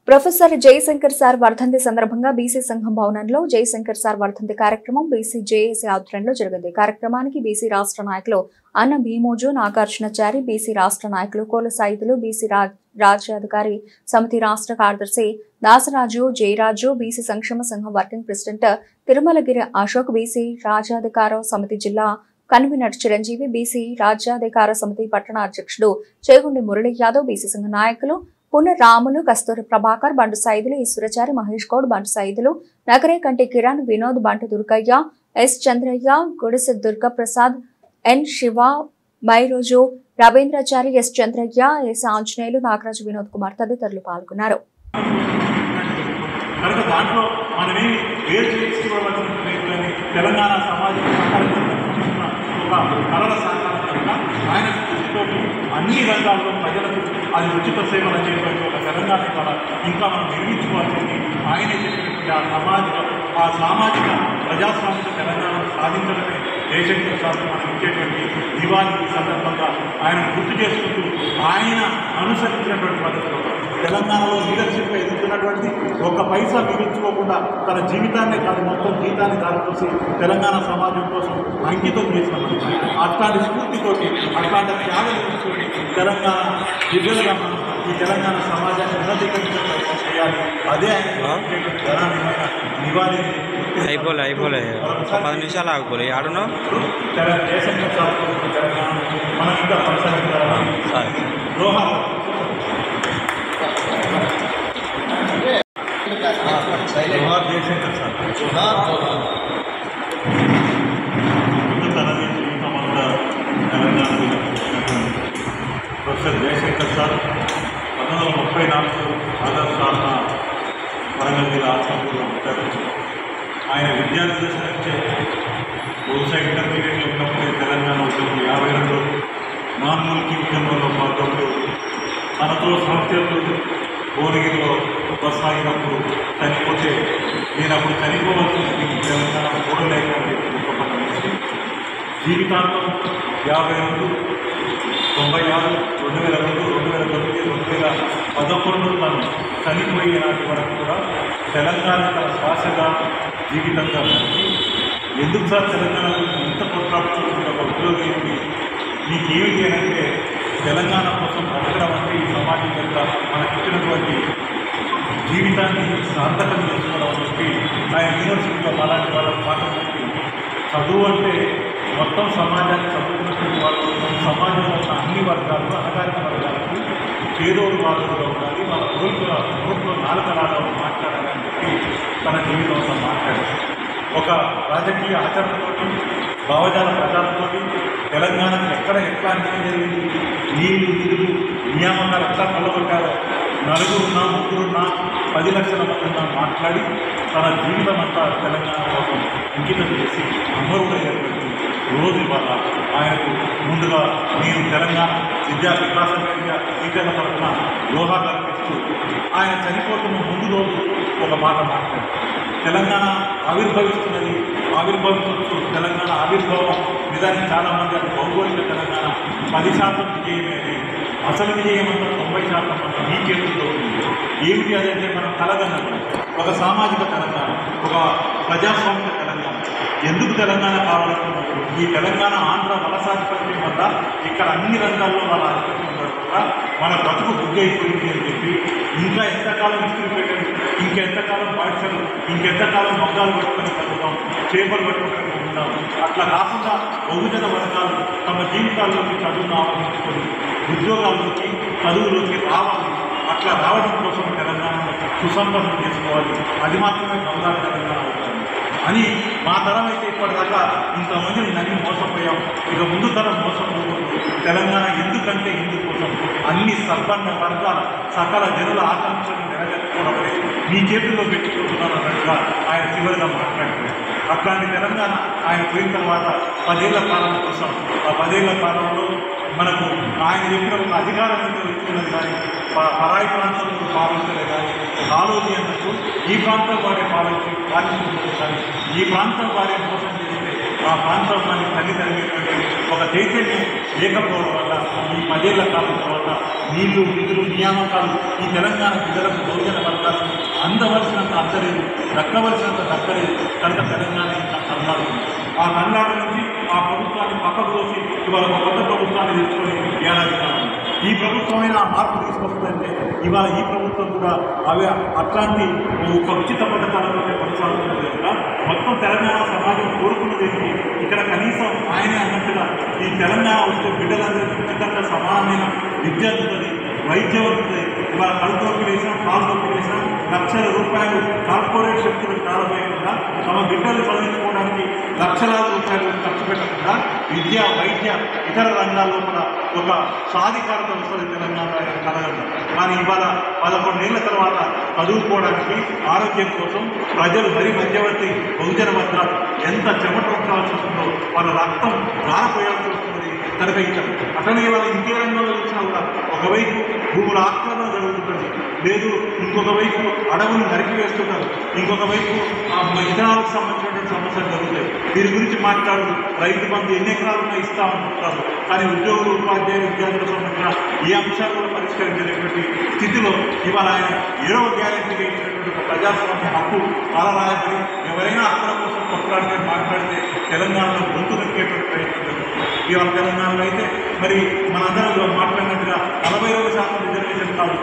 Professor Jayashankar sir వర్ధంతి సందర్భంగా BC సంఘం భవనంలో జయశంకర్ సార్ వర్ధంతి కార్యక్రమం బీసీ జేఏసీ ఆధ్వర్యంలో జరిగింది. కార్యక్రమానికి బీసీ రాష్ట్ర నాయకులు అన్న భీమోజు, నాగార్జునాచారి, బీసీ రాష్ట్ర నాయకులు కోల సాయితులు, బీసీ రాజ్యాధికారి సమితి రాష్ట్ర కార్యదర్శి దాసరాజు జయరాజు, బీసీ సంక్షేమ సంఘం working president Tirumalagiri Ashok, BC రాజ్యాధికార సమితి జిల్లా కన్వీనర్ చిరంజీవి, బీసీ రాజ్యాధికార సమితి పట్టణ అధ్యక్షుడు చేగుండి మురళీ యాదవ్, బీసీ సంఘ నాయకులు పునరాములు, కస్తూరి ప్రభాకర్, బంటు సైదులు, ఈశ్వరచారి, మహేష్ గౌడ్, బంటు సైదులు, నగరే కంటి కిరణ్, వినోద్, బంటు దుర్గయ్య, ఎస్ చంద్రయ్య, గుడిసె దుర్గప్రసాద్, ఎన్ శివ, మైరోజు, రవీంద్రాచారి, ఎస్ చంద్రయ్య, ఎస్ ఆంజనేయులు, నాగరాజు, వినోద్ కుమార్ తదితరులు పాల్గొన్నారు. అన్ని రంగాల్లో ప్రజలకు అది ఉచిత సేవలు అనేటువంటి ఒక తెలంగాణ ఇంకా మనం నిర్మించుకోవాల్సింది ఆయనే చెప్పినటువంటి ఆ సామాజిక ప్రజాస్వామిక తెలంగాణను సాధించడమే జయశంకర్ సార్ మనం ఇచ్చేటువంటి దివాళీ సందర్భంగా ఆయన గుర్తు చేసుకుంటూ ఆయన అనుసరించినటువంటి పద్ధతిలో తెలంగాణలో లీడర్షిప్ ఎదుగుతున్నటువంటి ఒక్క పైసా మిగిల్చుకోకుండా తన జీవితాన్నే కాదు మొత్తం జీవితాన్ని దారిపోసి తెలంగాణ సమాజం కోసం అంకితం చేసిన మనిషి. అట్లాంటి స్ఫూర్తితోటి అట్లాంటి త్యాగం తెలంగాణ విద్యలుగా మనం ఈ తెలంగాణ సమాజాన్ని ఉన్నతీకరించడం చేయాలి. అదే ఆయన నివాళి అయిపోలే 10 నిమిషాలు ఆగిపోలే ఆడును జయశంకర్ సార్ తెలంగాణ మనం ఇంకా కొనసాగించాలని జోహార్. జోహార్ జయశంకర్ సార్. తనది జీవితమంతా Telangana professor Jayashankar sir 1934 August 6న వరంగల్ జిల్లా ఆత్మకూరులో పుట్టారు. ఆయన విద్యార్థి దశ నుంచే బహుశా ఇంటర్మీడియట్లో ఉన్నప్పుడే తెలంగాణ ఉద్యమం 52 నాన్ముల్కీ ఉద్యమంలో పాల్గొంటూ తనతో సమస్యలు భువనగిరిలో కొనసాగినప్పుడు చనిపోతే నేను అప్పుడు చనిపోవాల్సింది తెలంగాణ చూడలేక దుఃఖపడ్డ మనిషి. జీవితాంతం 52, 96, 2002, 2009, 2011 తను చనిపోయే నాటి వరకు కూడా తెలంగాణ తన శ్వాసగా జీవితంగా ఉంది. ఎందుకు సార్ తెలంగాణ ఇంత కొట్లాడుతున్న ఒక ఉద్యోగి నీకేమిటి అని అంటే తెలంగాణ కోసం బ్రతకడం అంటే ఈ సమాజం యొక్క మనకిచ్చినటువంటి జీవితాన్ని సార్థకం చేసుకోవడం అని చెప్పి ఆయన యూనివర్సిటీలో అలాంటి వాళ్ళ పాఠం చెప్పి చదువు అంటే మొత్తం సమాజాన్ని చదువుతున్నటువంటి వాళ్ళు సమాజంలో ఉన్న అన్ని వర్గాలు అణగారిన వర్గాలకు చేదోడు వాదోడుగా ఉండాలి, వాళ్ళ నోట్లో నాలుకలాగా మాట్లాడాలని చెప్పి తన జీవితంలో మాట్లాడారు. ఒక రాజకీయ ఆచరణతోటి భావజాల ప్రచారంతో తెలంగాణకు ఎక్కడ ఎట్లా అన్యాయం జరిగింది, నీళ్లు నిధులు నియామకాలు ఎట్లా కొల్లగొట్టారో 4 ఉన్నా 3 ఉన్నా 10 లక్షల మంది ఉన్నా మాట్లాడి తన జీవితం అంతా తెలంగాణ కోసం అంకితం చేసి అమరుడయ్యేటువంటి రోజు వల్ల ఆయనకు ముందుగా నేను తెలంగాణ విద్యా వికాస విద్యల తరఫున జోహార్లు అర్పిస్తూ ఆయన చనిపోతున్న ముందు రోజు ఒక మాట మాట్లాడారు. తెలంగాణ ఆవిర్భవిస్తూ తెలంగాణ ఆవిర్భావం నిజానికి చాలామంది అది భౌగోళిక తెలంగాణ 10% విజయమేది, అసలు విజయం అంతా 90% మంది మీ చేతుల్లో ఉంది. ఏమిటి అదంటే మనం కలగన్నది ఒక సామాజిక తెలంగాణ, ఒక ప్రజాస్వామిక తెలంగాణ. ఎందుకు తెలంగాణ కావాలనుకున్నారు? ఈ తెలంగాణ ఆంధ్ర వలసాధిపత్యం వల్ల ఇక్కడ అన్ని రంగాల్లో వాళ్ళ ఆధిపత్యం ఉండడం వల్ల మన బతుకు బుగ్గైపోయింది అని చెప్పి ఇంకా ఎంతకాలం ఇస్త్రీ పెట్టండి, ఇంకెంతకాలం బాధ్యతలు, ఇంకెంతకాలం మొగ్గాలు పట్టుకొని చదువుతాం, చేపలు పట్టుకొని ఉంటాం. అట్లా కాకుండా బహుజన వర్గాలు తమ జీవితాల్లోకి చదువును ఆవరించుకొని ఉద్యోగాల్లోకి చదువులోకి రావాలి. అట్లా రావడం కోసం తెలంగాణను సుసంపన్నం చేసుకోవాలి. అది మాత్రమే బంగారు తెలంగాణ అవుతుంది అని మా తరం అయితే ఇప్పటిదాకా ఇంతమందిని నన్ను మోసపోయాం. ఇక ముందు తరం మోసం పోకూడదు. తెలంగాణ ఎందుకంటే ఇందుకోసం అన్ని సంపన్న వర్గాల సకల జనుల ఆకాంక్షలను నెరవేర్చుకోవడం మీ చేతుల్లో పెట్టుకుంటున్నాను అన్నట్టుగా ఆయన చివరిగా మాట్లాడుతున్నారు. అట్లాంటి తెలంగాణ ఆయన పోయిన తర్వాత 10 ఏళ్ల కాలం కోసం ఆ 10 ఏళ్ల కాలంలో మనకు ఆయన చెప్పిన ఒక అధికారం ఇస్తున్నది కానీ పరాయి ప్రాంతంలో పాలించలేదు కానీ ఆలోచి అన్నట్టు ఈ ప్రాంతం వారే పాలించుకుంటుంది కానీ ఈ ప్రాంతం వారే మోసం చేస్తే ఆ ప్రాంతం వారి తల్లిదండ్రులటువంటి ఒక చైతన్యం లేకపోవడం వల్ల ఈ 10 ఏళ్ల కాలం తర్వాత నీళ్లు నిధులు నియామకాలు ఈ తెలంగాణ ప్రజలకు బహుజన వర్గ అందవలసినంత అందలేదు, దక్కవలసినంత దక్కలేదు. కనుక తెలంగాణ ఇంకా కన్నాడుతుంది. ఆ కన్నాడు నుంచి ఆ ప్రభుత్వాన్ని పక్కకు దోసి ఇవాళ ఒక కొత్త ప్రభుత్వాన్ని తెచ్చుకొని ఏడాది కాలం ఈ ప్రభుత్వమైన ఆ మార్పు తీసుకొస్తుందంటే ఇవాళ ఈ ప్రభుత్వం కూడా అవి అట్లాంటి ఒక ఉచిత పథకాలతోనే కొనసాగుతుంది కనుక మొత్తం తెలంగాణ సమాజం కోరుకున్నది ఇక్కడ కనీసం ఆయనే అన్నట్టుగా ఈ తెలంగాణ వస్తే బిడ్డలందరికీ ఉచితంగా సమానమైన విద్య అందుతుంది, వైద్యం అందుతుంది. ఇవాళ కళ్ళు నొప్పి వేసినా కాలు నొప్పి వేసినా లక్షల రూపాయలు కార్పొరేట్ శక్తులు ప్రారంభమయ్యకుండా తమ బిడ్డలు చదివించుకోవడానికి లక్షలాది రూపాయలు ఖర్చు పెట్టకుండా విద్య, వైద్య, ఇతర రంగాల్లో కూడా ఒక సాధికారత వస్తుంది తెలంగాణ కలగదు. కానీ ఇవాళ 11 ఏళ్ల తర్వాత చదువుకోవడానికి ఆరోగ్యం కోసం ప్రజలు మరీ మధ్యవర్తి బహుజన వర్గాలు ఎంత చెమట ఉంచాల్సి వస్తుందో వాళ్ళ రక్తం గారపోయాల్సి వస్తుంది. కనుక ఇక్కడ అట్లనే ఇవాళ ఇంకే రంగంలో చూసినా కూడా ఒకవైపు భూముల ఆక్రమణ జరుగుతుంది, లేదు ఇంకొక వైపు అడవులు నరికివేస్తున్నారు, ఇంకొక వైపు ఇతరాలకు సంబంధించినటువంటి సమస్యలు జరుగుతాయి. దీని గురించి మాట్లాడు రైతు బంధు ఎన్ని ఎకరాలున్నా ఇస్తామనుకుంటారు. కానీ ఉద్యోగులు, ఉపాధ్యాయులు, విద్యార్థులకు సంబంధించిన ఈ అంశాలు కూడా పరిష్కరించేటువంటి స్థితిలో ఇవాళ ఆయన 7వ గ్యారెంటీగా ఇచ్చినటువంటి ఒక ప్రజాస్వామ్య హక్కు చాలా రాయబడి ఎవరైనా అక్కడ కోసం కొట్లాడితే మాట్లాడితే తెలంగాణలో గొంతు నొక్కేటువంటి ప్రయత్నం జరుగుతుంది. ఇవాళ తెలంగాణలో అయితే మరి మనందరం మాట్లాడినట్టుగా 40% రిజర్వేషన్ కాదు.